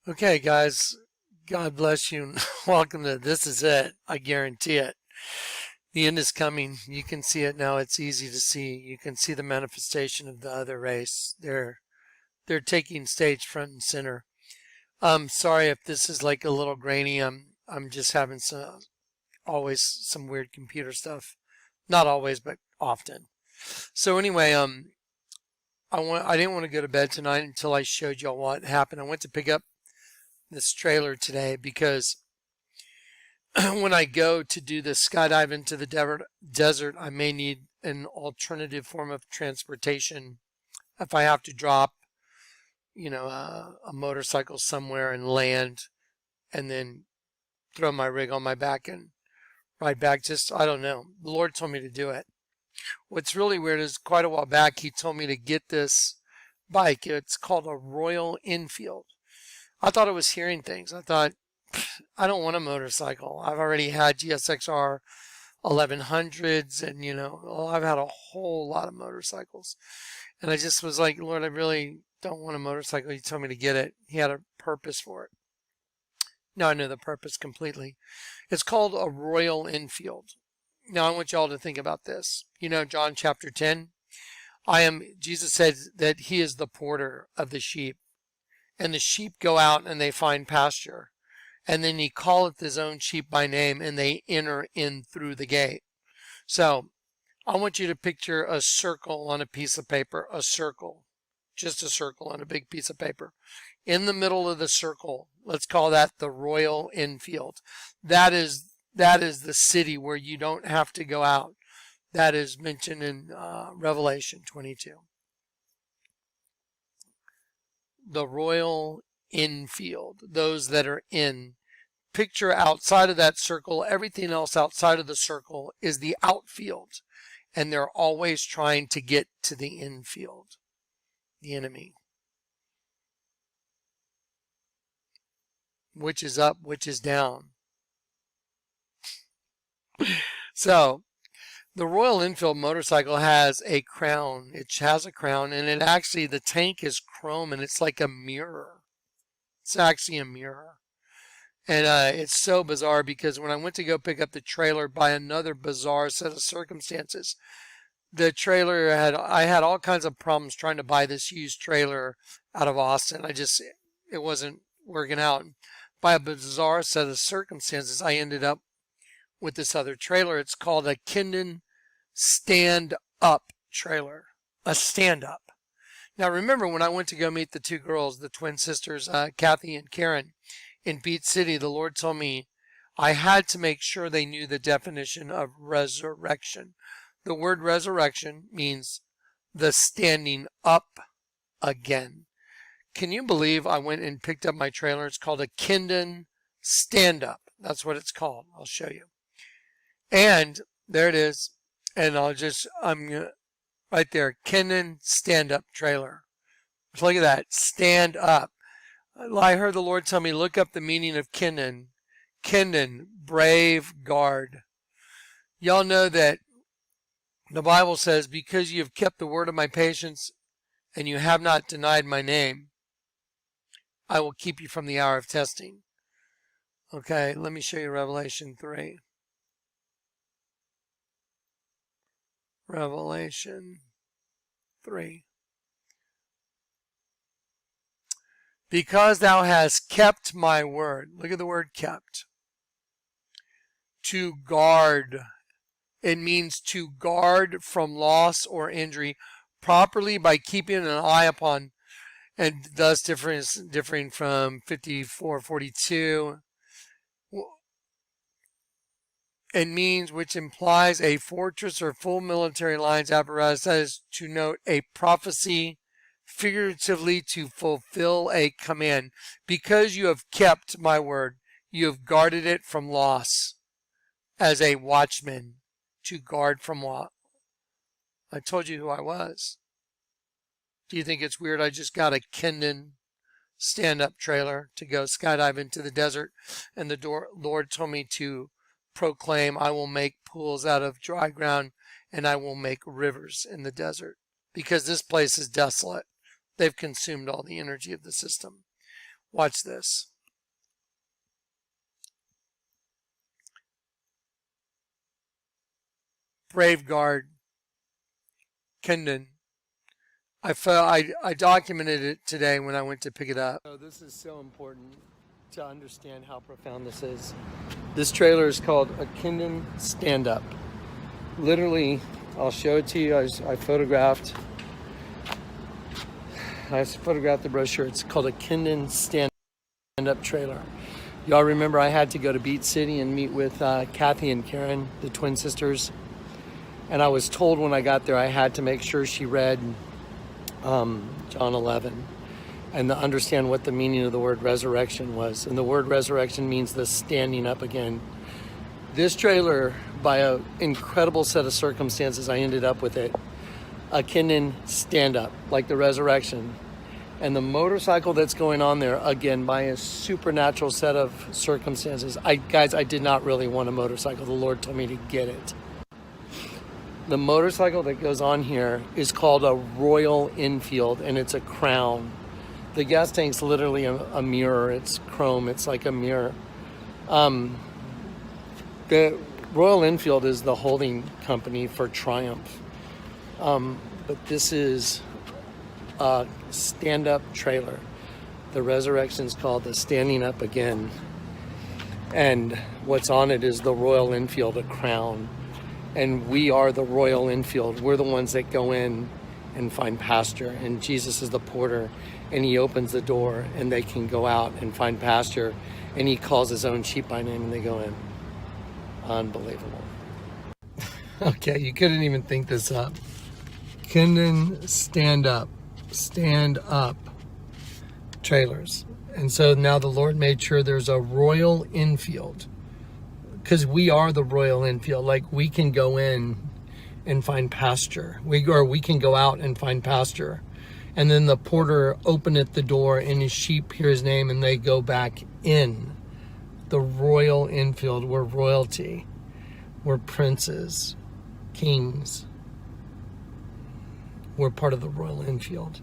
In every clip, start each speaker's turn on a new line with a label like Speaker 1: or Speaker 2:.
Speaker 1: Okay, guys, God bless you. Welcome to This Is It. I guarantee it. The end is coming. You can see it now. It's easy to see. You can see the manifestation of the other race. They're taking stage front and center. I'm sorry if this is like a little grainy. I'm just having some weird computer stuff. Not always, but often. So anyway, I didn't want to go to bed tonight until I showed y'all what happened. I went to pick up this trailer today because when I go to do the skydive into the desert, I may need an alternative form of transportation if I have to drop, a motorcycle somewhere and land and then throw my rig on my back and ride back. Just, I don't know. The Lord told me to do it. What's really weird is quite a while back, He told me to get this bike. It's called a Royal Enfield. I thought it was hearing things. I thought, I don't want a motorcycle. I've already had GSXR 1100s and, I've had a whole lot of motorcycles. And I just was like, Lord, I really don't want a motorcycle. You told me to get it. He had a purpose for it. Now I know the purpose completely. It's called a Royal Enfield. Now I want y'all to think about this. John chapter 10, Jesus said that He is the porter of the sheep. And the sheep go out and they find pasture. And then He calleth His own sheep by name and they enter in through the gate. So I want you to picture a circle on a piece of paper, a circle, just a circle on a big piece of paper. In the middle of the circle, let's call that the Royal Enfield. That is the city where you don't have to go out. That is mentioned in Revelation 22. The Royal Enfield, those that are in. Picture outside of that circle, everything else outside of the circle is the outfield. And they're always trying to get to the infield, the enemy. Which is up, which is down. So, the Royal Enfield motorcycle has a crown. It has a crown, and the tank is chrome, and it's like a mirror. It's actually a mirror. And it's so bizarre because when I went to go pick up the trailer by another bizarre set of circumstances, I had all kinds of problems trying to buy this used trailer out of Austin. It wasn't working out. By a bizarre set of circumstances, I ended up with this other trailer. It's called a Kindon stand-up trailer, a stand-up. Now remember when I went to go meet the two girls, the twin sisters, Kathy and Karen, in Beach City, the Lord told me I had to make sure they knew the definition of resurrection. The word resurrection means the standing up again. Can you believe I went and picked up my trailer? It's called a Kindon stand-up. That's what it's called. I'll show you. And there it is. And right there, Kindon stand-up trailer. Look at that, stand up. I heard the Lord tell me, look up the meaning of Kindon. Kindon, brave guard. Y'all know that the Bible says, because you have kept the word of my patience and you have not denied my name, I will keep you from the hour of testing. Okay, let me show you Revelation 3. Revelation 3. Because thou hast kept my word. Look at the word kept. To guard. It means to guard from loss or injury properly by keeping an eye upon, and thus differing from 54:42. It means, which implies a fortress or full military lines apparatus. That is to note a prophecy, figuratively to fulfill a command. Because you have kept my word, you have guarded it from loss. As a watchman, to guard from what? I told you who I was. Do you think it's weird I just got a Kindon stand-up trailer to go skydive into the desert, and the Lord told me to proclaim, I will make pools out of dry ground and I will make rivers in the desert, because this place is desolate. They've consumed all the energy of the system. Watch this. Brave Guard, Kendon. I documented it today when I went to pick it up. So this is so important to understand how profound this is. This trailer is called a Kendon stand-up. Literally, I'll show it to you. I photographed the brochure. It's called a Kendon stand-up trailer. Y'all remember I had to go to Beach City and meet with Kathy and Karen, the twin sisters. And I was told when I got there I had to make sure she read John 11 and to understand what the meaning of the word resurrection was. And the word resurrection means the standing up again. This trailer, by an incredible set of circumstances, I ended up with it. A Kendon stand-up, like the resurrection. And the motorcycle that's going on there, again, by a supernatural set of circumstances. Guys, I did not really want a motorcycle. The Lord told me to get it. The motorcycle that goes on here is called a Royal Enfield, and it's a crown. The gas tank's literally a mirror. It's chrome. It's like a mirror. The Royal Enfield is the holding company for Triumph. But this is a stand-up trailer. The resurrection's called the Standing Up Again. And what's on it is the Royal Enfield, a crown. And we are the Royal Enfield. We're the ones that go in and find pasture. And Jesus is the porter, and he opens the door, and they can go out and find pasture. And he calls his own sheep by name, and they go in. Unbelievable. Okay, you couldn't even think this up. Kendon stand up trailers. And so now the Lord made sure there's a Royal Enfield, because we are the Royal Enfield. Like, we can go in and find pasture. We can go out and find pasture. And then the porter openeth the door, and his sheep hear his name, and they go back in. The Royal Enfield. We're royalty. We're princes, kings. We're part of the Royal Enfield.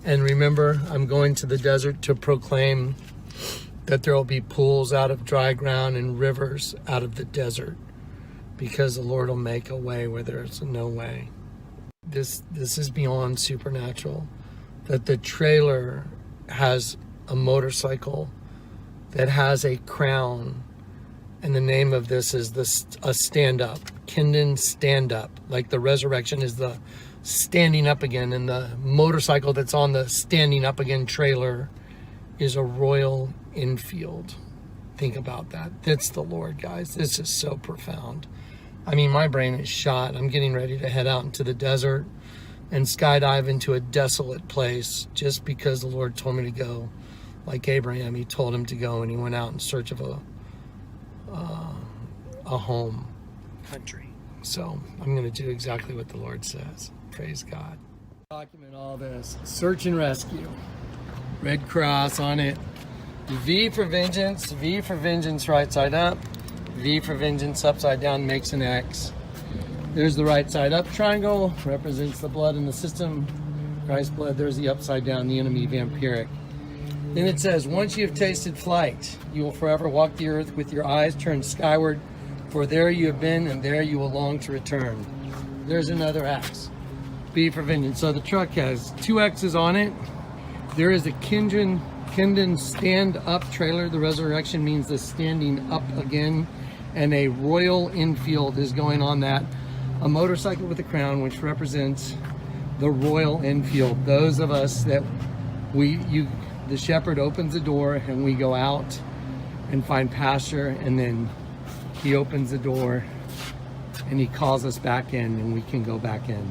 Speaker 1: And remember, I'm going to the desert to proclaim that there will be pools out of dry ground and rivers out of the desert, because the Lord will make a way where there's no way. This is beyond supernatural. That the trailer has a motorcycle that has a crown, and the name of this is a stand-up, Kendon stand-up. Like the resurrection is the standing up again, and the motorcycle that's on the standing up again trailer is a Royal Enfield. Think about that. That's the Lord, guys. This is so profound. I mean, my brain is shot. I'm getting ready to head out into the desert and skydive into a desolate place just because the Lord told me to go. Like Abraham, he told him to go, and he went out in search of a home country. So I'm going to do exactly what the Lord says. Praise God. Document all this. Search and rescue. Red cross on it. V for vengeance. V for vengeance right side up. V for vengeance upside down makes an X. There's the right side up triangle. Represents the blood in the system. Christ's blood. There's the upside down, the enemy, vampiric. Then it says, once you have tasted flight, you will forever walk the earth with your eyes turned skyward, for there you have been, and there you will long to return. There's another X. B for vengeance. So the truck has 2 X's on it. There is a Kendon stand-up trailer. The resurrection means the standing up again. And a Royal Enfield is going on that. A motorcycle with a crown, which represents the Royal Enfield. Those of us that the shepherd opens the door and we go out and find pasture, and then he opens the door and he calls us back in, and we can go back in.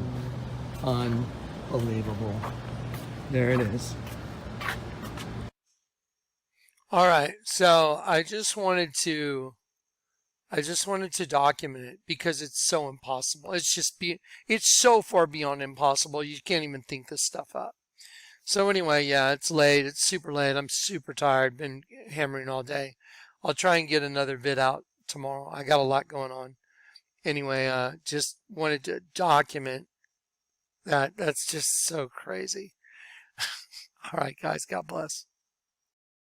Speaker 1: Unbelievable. There it is. All right, so I just wanted to document it because it's so impossible. It's so far beyond impossible. You can't even think this stuff up. So anyway, yeah, it's late. It's super late. I'm super tired. Been hammering all day. I'll try and get another vid out tomorrow. I got a lot going on. Anyway, just wanted to document that. That's just so crazy. All right, guys. God bless.